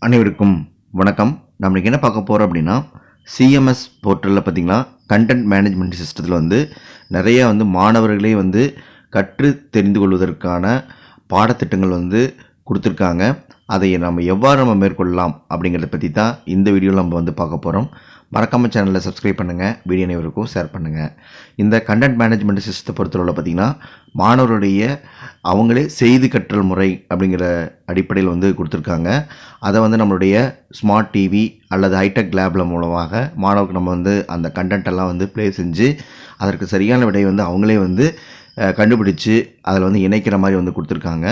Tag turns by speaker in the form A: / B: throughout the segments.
A: அனைவருக்கும் வணக்கம். நம்ம என்ன பார்க்க போகிறோம் அப்படின்னா, சிஎம்எஸ் போர்ட்டலில் பார்த்தீங்கன்னா கண்டென்ட் மேனேஜ்மெண்ட் சிஸ்டத்தில் நிறைய மாணவர்களே கற்று தெரிந்து கொள்வதற்கான பாடத்திட்டங்கள் கொடுத்துருக்காங்க. அதை நம்ம மேற்கொள்ளலாம் அப்படிங்கிறத பற்றி தான் இந்த வீடியோவில் நம்ம பார்க்க போகிறோம். மறக்காமல் சேனலை சப்ஸ்கிரைப் பண்ணுங்கள், வீடியோ அனைவருக்கும் ஷேர் பண்ணுங்கள். இந்த கண்டென்ட் மேனேஜ்மெண்ட் சிஸ்டத்தை பொறுத்தவரை பார்த்திங்கன்னா மாணவருடைய அவங்களே செய்து கற்றல் முறை அப்படிங்கிற அடிப்படையில் கொடுத்துருக்காங்க. அதை நம்மளுடைய ஸ்மார்ட் டிவி அல்லது ஹைடெக் லேபில் மூலமாக மாணவருக்கு நம்ம அந்த கண்டென்ட்டெல்லாம் ப்ளே செஞ்சு அதற்கு சரியான விடை அவங்களே கண்டுபிடிச்சு அதில் இணைக்கிற மாதிரி கொடுத்துருக்காங்க.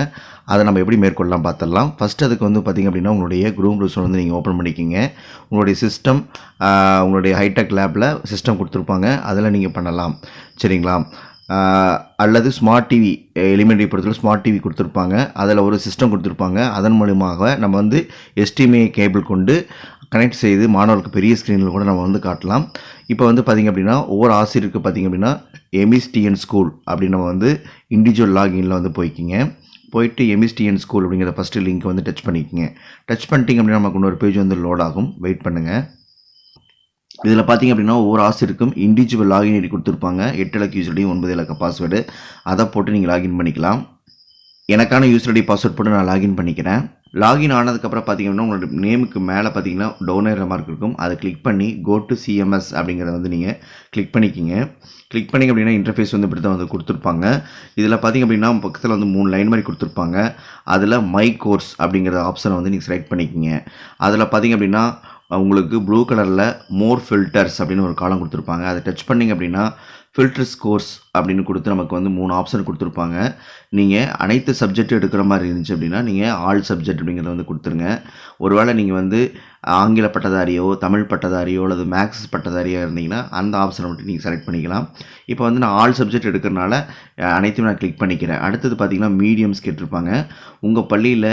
A: அதை நம்ம எப்படி மேற்கொள்ளலாம் பார்த்துடலாம். ஃபஸ்ட்டு அதுக்கு பார்த்திங்க அப்படின்னா உங்களுடைய குரூம் ப்ரௌசர் நீங்கள் ஓப்பன் பண்ணிக்கிங்க. உங்களுடைய சிஸ்டம் உங்களுடைய ஹைடெக் லேபில் சிஸ்டம் கொடுத்துருப்பாங்க, அதில் நீங்கள் பண்ணலாம். சரிங்களா? அல்லது ஸ்மார்ட் டிவி எலிமெண்ட்ரி பொறுத்தவரை ஸ்மார்ட் டிவி கொடுத்துருப்பாங்க, அதில் ஒரு சிஸ்டம் கொடுத்துருப்பாங்க. அதன் மூலியமாக நம்ம HDMI கேபிள் கொண்டு கனெக்ட் செய்து மாணவர்களுக்கு பெரிய ஸ்க்ரீனில் கூட நம்ம காட்டலாம். இப்போ பார்த்திங்க அப்படின்னா ஒவ்வொரு ஆசிரியருக்கு பார்த்திங்க அப்படின்னா எம்எஸ்டிஎன் ஸ்கூல் அப்படின்னு நம்ம இண்டிவிஜுவல் லாகினில் போய்க்கிங்க. போயிட்டு எம்எஸ்டிஎன் ஸ்கூல் அப்படிங்கிற ஃபஸ்ட்டு லிங்க் டச் பண்ணிக்கோங்க. டச் பண்ணிட்டீங்க அப்படின்னா நமக்கு இன்னொரு பேஜ் லோட் ஆகும். வெயிட் பண்ணுங்கள். இதில் பார்த்திங்க அப்படின்னா ஒவ்வொரு ஆசிரியருக்கும் இண்டிவிஜுவல் லாகின் ஐடி கொடுத்துருப்பாங்க. 8 இலக்க யூசர் ஐடி 9 இலக்க பாஸ்வேர்டு. அதை போட்டு நீங்கள் லாகின் பண்ணிக்கலாம். எனக்கான யூசர் ஐடி பாஸ்வேர்ட் போட்டு நான் லாகின் பண்ணிக்கிறேன். லாகின் ஆனதுக்கப்புறம் பார்த்திங்கன்னா உங்களோட நேமுக்கு மேலே பார்த்திங்கன்னா டவுன் ஆகிற மார்க் இருக்கும். அதை கிளிக் பண்ணி கோ டு சிஎம்எஸ் அப்படிங்கிறத நீங்கள் கிளிக் பண்ணிக்கிங்க. கிளிக் பண்ணிங்க அப்படின்னா இன்டர்ஃபேஸ் இப்படி தான் கொடுத்துருப்பாங்க. இதில் பார்த்திங்க அப்படின்னா பக்கத்தில் 3 லைன் மாதிரி கொடுத்துருப்பாங்க. அதில் மை கோர்ஸ் அப்படிங்கிற ஆப்ஷனை நீங்கள் செலக்ட் பண்ணிக்கிங்க. அதில் பார்த்திங்க அப்படின்னா உங்களுக்கு ப்ளூ கலரில் மோர் ஃபில்டர்ஸ் அப்படின்னு ஒரு காலம் கொடுத்துருப்பாங்க. அதை டச் பண்ணிங்க அப்படின்னா ஃபில்டர்ஸ் கோர்ஸ் அப்படின்னு கொடுத்து நமக்கு 3 ஆப்ஷன் கொடுத்துருப்பாங்க. நீங்கள் அனைத்து சப்ஜெக்ட் எடுக்கிற மாதிரி இருந்துச்சு அப்படின்னா நீங்கள் ஆல் சப்ஜெக்ட் அப்படிங்கிறத கொடுத்துருங்க. ஒருவேளை நீங்கள் ஆங்கில பட்டதாரியோ தமிழ் பட்டதாரியோ அல்லது மேக்ஸ் பட்டதாரியோ இருந்தீங்கன்னா அந்த ஆப்ஷனை மட்டும் நீங்கள் செலக்ட் பண்ணிக்கலாம். இப்போ நான் ஆல் சப்ஜெக்ட் எடுக்கிறனால அனைத்தையும் நான் கிளிக் பண்ணிக்கிறேன். அடுத்தது பார்த்திங்கன்னா மீடியம்ஸ் கேட்டிருப்பாங்க. உங்கள் பள்ளியில்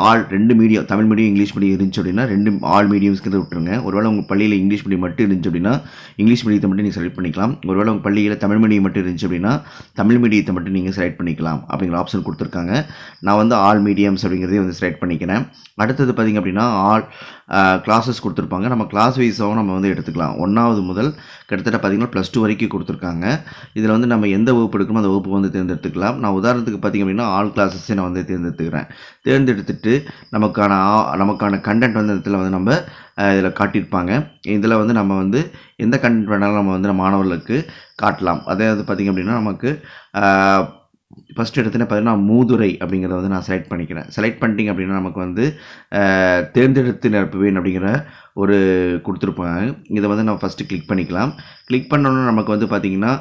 A: all 2 medium Tamil medium English medium இருந்துச்சு அப்படின்னா 2 ஆல் மீடியம்ஸ்க்கு விட்டுருங்க. ஒருவேளை உங்கள் பள்ளியில் இங்கிலீஷ் மீடியம் மட்டும் இருந்துச்சு அப்படின்னா இங்கிலீஷ் மீடியத்தை மட்டும் நீங்கள் செலக்ட் பண்ணிக்கலாம். ஒருவேளை உங்கள் பள்ளியில் தமிழ் மீடியம் மட்டும் இருந்துச்சு அப்படின்னா தமிழ் மீடியத்தை மட்டும் நீங்கள் செலக்ட் பண்ணிக்கலாம் அப்படிங்கிற ஆப்ஷன் கொடுத்துருக்காங்க. நான் ஆல் மீடியம்ஸ் அப்படிங்கிறதே செலக்ட் பண்ணிக்கிறேன். அடுத்தது பார்த்திங்க அப்படின்னா ஆல் கிளாஸஸ் கொடுத்துருப்பாங்க. நம்ம கிளாஸ் வைஸாகவும் நம்ம எடுத்துக்கலாம். 1வது முதல் கிட்டத்தட்ட பார்த்திங்கன்னா +2 வரைக்கும் கொடுத்துருக்காங்க. இதில் நம்ம எந்த வகுப்பு எடுக்கணுமோ அந்த வகுப்பு தேர்ந்தெடுத்துக்கலாம். நான் உதாரணத்துக்கு பார்த்திங்க அப்படின்னா ஆல் கிளாஸஸே நான் தேர்ந்தெடுத்துக்கிறேன். தேர்ந்தெடுத்துட்டு நமக்கான கண்டென்ட் இடத்துல நம்ம இதில் காட்டியிருப்பாங்க. இதில் நம்ம எந்த கண்டென்ட் வேணாலும் நம்ம மாணவர்களுக்கு காட்டலாம். அதாவது பார்த்திங்க அப்படின்னா நமக்கு ஃபஸ்ட்டு எடுத்துன்னு பார்த்தீங்கன்னா மூதுரை அப்படிங்கிறத நான் செலக்ட் பண்ணிக்கிறேன். செலக்ட் பண்ணிட்டீங்க அப்படின்னா நமக்கு தேர்ந்தெடுத்து நிரப்புவேன் அப்படிங்கிற ஒரு கொடுத்துருப்பாங்க. இதை நம்ம ஃபஸ்ட்டு கிளிக் பண்ணிக்கலாம். கிளிக் பண்ணோன்னா நமக்கு பார்த்திங்கன்னா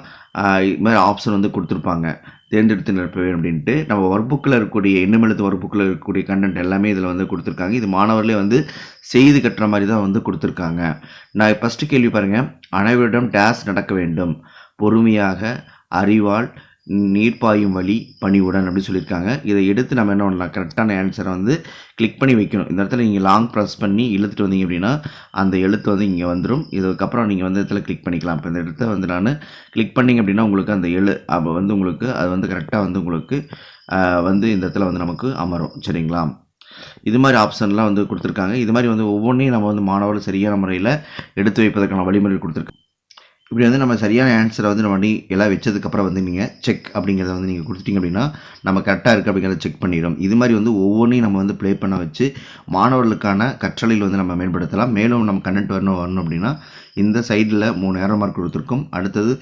A: இது மாதிரி ஆப்ஷன் கொடுத்துருப்பாங்க, தேர்ந்தெடுத்து நிரப்புவேன் அப்படின்ட்டு. நம்ம ஒர்க் புக்கில் இருக்கக்கூடிய எண்ணுமெழுத்து ஒர்க் புக்கில் இருக்கக்கூடிய கண்டென்ட் எல்லாமே இதில் கொடுத்துருக்காங்க. இது மாணவர்களே செய்து கட்டுற மாதிரி தான் கொடுத்துருக்காங்க. நான் ஃபஸ்ட்டு கேள்வி பாருங்கள். அனைவரிடம் டேஸ் நடக்க வேண்டும், பொறுமையாக, அறிவால், நீர்ப்பாயும் வழி, பணிவுடன் அப்படின்னு சொல்லியிருக்காங்க. இதை எடுத்து நம்ம என்ன பண்ணலாம், கரெக்டான ஆன்சரை கிளிக் பண்ணி வைக்கணும். இந்த இடத்துல நீங்கள் லாங் ப்ரெஸ் பண்ணி இழுத்துட்டு வந்தீங்க அப்படின்னா அந்த எழுத்து இங்கே வந்துடும். இதுக்கப்புறம் நீங்கள் இடத்துல கிளிக் பண்ணிக்கலாம். இப்போ இந்த இடத்த நான் கிளிக் பண்ணிங்க அப்படின்னா உங்களுக்கு அந்த அப்போ உங்களுக்கு அது கரெக்டாக உங்களுக்கு இந்த இடத்துல நமக்கு அமரும். சரிங்களா? இது மாதிரி ஆப்ஷன்லாம் கொடுத்துருக்காங்க. இது மாதிரி ஒவ்வொன்றையும் நம்ம மாணவர்கள் சரியான முறையில் எடுத்து வைப்பதற்கான வழிமுறை கொடுத்துருக்காங்க. இப்படி நம்ம சரியான ஆன்சரை நம்ம எல்லாம் வச்சதுக்கப்புறம் நீங்கள் செக் அப்படிங்கிறத நீங்கள் கொடுத்துட்டிங்க அப்படின்னா நம்ம கரெக்டாக இருக்குது அப்படிங்கிறத செக் பண்ணிடும். இது மாதிரி ஒவ்வொன்றையும் நம்ம ப்ளே பண்ண வச்சு மாணவர்களுக்கான கற்றலில் நம்ம மேம்படுத்தலாம். மேலும் நம்ம கண்டென்ட் வரணும் அப்படின்னா இந்த சைடில் 3 ஏரோ மார்க் கொடுத்துருக்கோம். அடுத்தது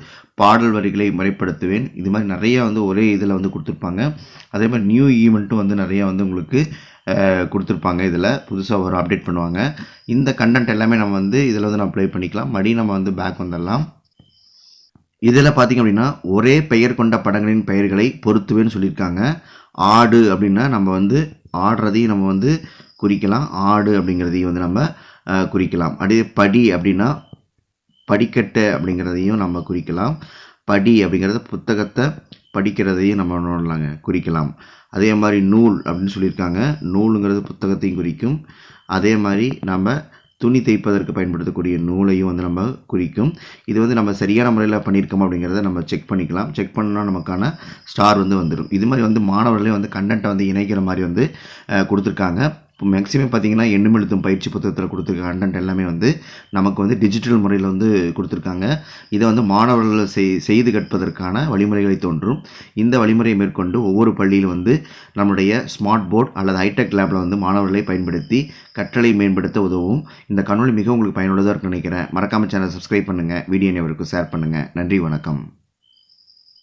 A: பாடல் வரிகளை முறைப்படுத்துவேன். இது மாதிரி நிறையா ஒரே இதில் கொடுத்துருப்பாங்க. அதே மாதிரி நியூ ஈவெண்ட்டும் நிறையா உங்களுக்கு கொடுத்துருப்பாங்க. இதில் புதுசாக ஒரு அப்டேட் பண்ணுவாங்க. இந்த கண்டென்ட் எல்லாமே நம்ம இதில் நம்ம ப்ளே பண்ணிக்கலாம். மறுபடியும் நம்ம பேக் வந்துடலாம். இதில் பார்த்திங்க அப்படின்னா ஒரே பெயர் கொண்ட படங்களின் பெயர்களை பொருத்துவேன்னு சொல்லியிருக்காங்க. ஆடு அப்படின்னா நம்ம ஆடுறதையும் நம்ம குறிக்கலாம், ஆடு அப்படிங்கிறதையும் நம்ம குறிக்கலாம். அப்படியே படி அப்படின்னா படிக்கட்டு அப்படிங்கிறதையும் நம்ம குறிக்கலாம். படி அப்படிங்கிறத புத்தகத்தை படிக்கிறதையும் நம்ம குறிக்கலாம். அதே மாதிரி நூல் அப்படின்னு சொல்லியிருக்காங்க. நூலுங்கிறது புத்தகத்தையும் குறிக்கும். அதே மாதிரி நம்ம துணி தைப்பதற்கு பயன்படுத்தக்கூடிய நூலையும் நம்ம குறிக்கும். இது நம்ம சரியான முறையில் பண்ணியிருக்கோம் அப்படிங்கிறத நம்ம செக் பண்ணிக்கலாம். செக் பண்ணால் நமக்கான ஸ்டார் வந்துடும். இது மாதிரி மாணவர்களே கண்டென்ட்டை இணைக்கிற மாதிரி கொடுத்துருக்காங்க. இப்போ மேக்ஸிமம் பார்த்தீங்கன்னா எண்ணுமெழுத்தும் பயிற்சி புத்தகத்தில் கொடுத்துருக்க கண்டென்ட் எல்லாமே வந்து நமக்கு வந்து டிஜிட்டல் முறையில் வந்து கொடுத்துருக்காங்க. இதை வந்து மாணவர்கள் செய்து கற்பதற்கான வழிமுறைகளை தோன்றும். இந்த வழிமுறையை மேற்கொண்டு ஒவ்வொரு பள்ளியிலும் வந்து நம்முடைய ஸ்மார்ட் போர்ட் அல்லது ஹைடெக் லேபில் வந்து மாணவர்களை பயன்படுத்தி கற்றலை மேம்படுத்த உதவும். இந்த காணொளி மிக உங்களுக்கு பயனுள்ளதாக இருக்குன்னு நினைக்கிறேன். மறக்காமல் சேனல் சப்ஸ்கிரைப் பண்ணுங்கள். வீடியோ அனைவருக்கும் ஷேர் பண்ணுங்கள். நன்றி, வணக்கம்.